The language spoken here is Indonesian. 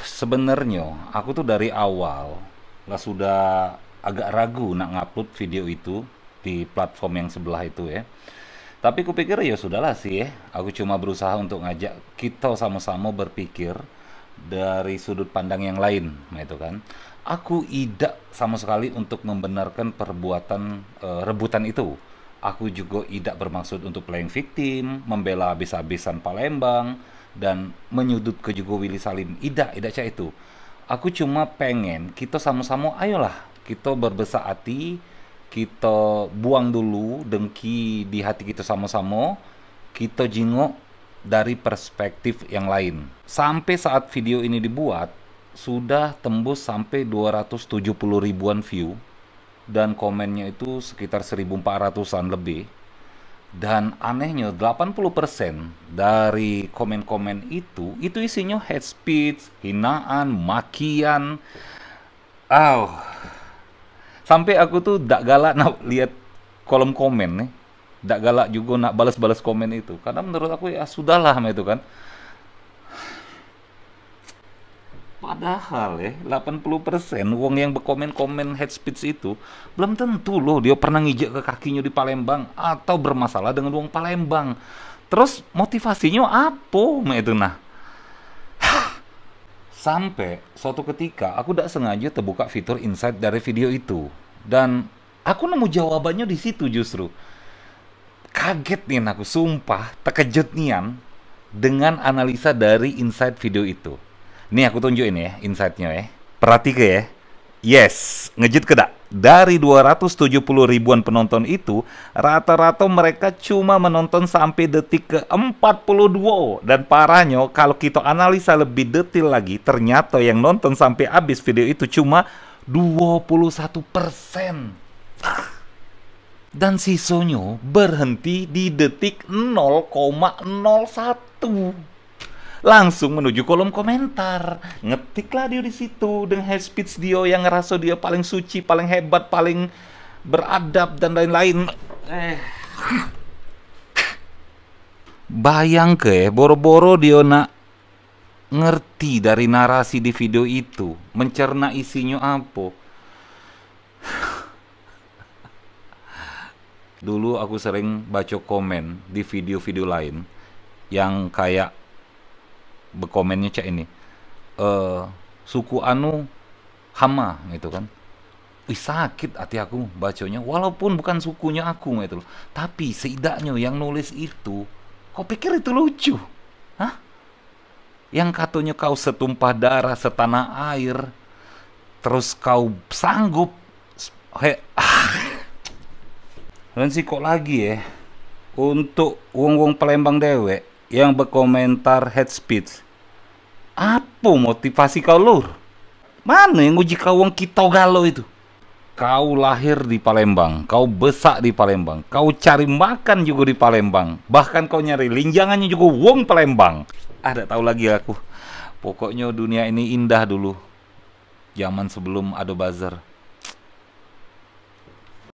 Sebenarnya aku tuh dari awal lah sudah agak ragu nak ngupload video itu di platform yang sebelah itu ya. Tapi kupikir ya sudahlah sih ya. Aku cuma berusaha untuk ngajak kita sama-sama berpikir dari sudut pandang yang lain, nah itu kan. Aku tidak sama sekali untuk membenarkan perbuatan rebutan itu. Aku juga tidak bermaksud untuk playing victim, membela habis-habisan Palembang, dan menyudut ke juga Willy Salim. Tidak cak itu. Aku cuma pengen kita sama-sama, ayolah, kita berbesar hati, kita buang dulu dengki di hati kita sama-sama, kita jingok dari perspektif yang lain. Sampai saat video ini dibuat, sudah tembus sampai 270 ribuan view, dan komennya itu sekitar 1400-an lebih. Dan anehnya 80% dari komen-komen itu isinya hate speech, hinaan, makian. Oh, sampai aku tuh dak galak nak lihat kolom komen nih. Dak galak juga nak balas-balas komen itu. Karena menurut aku ya sudahlah itu kan. Padahal ya 80% wong yang berkomen-komen hate speech itu belum tentu loh dia pernah ngijek ke kakinya di Palembang atau bermasalah dengan wong Palembang. Terus motivasinya apa itu nah? Sampai suatu ketika aku tidak sengaja terbuka fitur insight dari video itu dan aku nemu jawabannya di situ justru. Kaget nih aku, sumpah terkejut nian dengan analisa dari insight video itu. Nih aku tunjukin ya insight-nya ya. Perhatikan ya. Yes, ngejut kedak. Dari 270 ribuan penonton itu, rata-rata mereka cuma menonton sampai detik ke 42. Dan parahnya, kalau kita analisa lebih detail lagi, ternyata yang nonton sampai habis video itu cuma 21%. Dan sisanya berhenti di detik 0,01. Langsung menuju kolom komentar, ngetiklah dia di situ dengan hate speech dia yang ngerasa dia paling suci, paling hebat, paling beradab dan lain-lain. Bayang ke boro-boro dia nak ngerti dari narasi di video itu, mencerna isinya apa. Dulu aku sering baca komen di video-video lain yang kayak berkomennya cak ini, suku anu hama gitu kan. Wih, sakit hati aku bacanya, walaupun bukan sukunya aku gitu loh. Tapi setidaknya yang nulis itu, kau pikir itu lucu? Hah? Yang katanya kau setumpah darah setanah air, terus kau sanggup dan sih kok lagi ya untuk wong-wong Palembang dewek yang berkomentar hate speech. Apa motivasi kau lur? Mana yang uji kau wong kita galau itu? Kau lahir di Palembang, kau besar di Palembang, kau cari makan juga di Palembang, bahkan kau nyari linjangannya juga wong Palembang. Ada tahu lagi aku. Pokoknya dunia ini indah dulu. Zaman sebelum ada buzzer.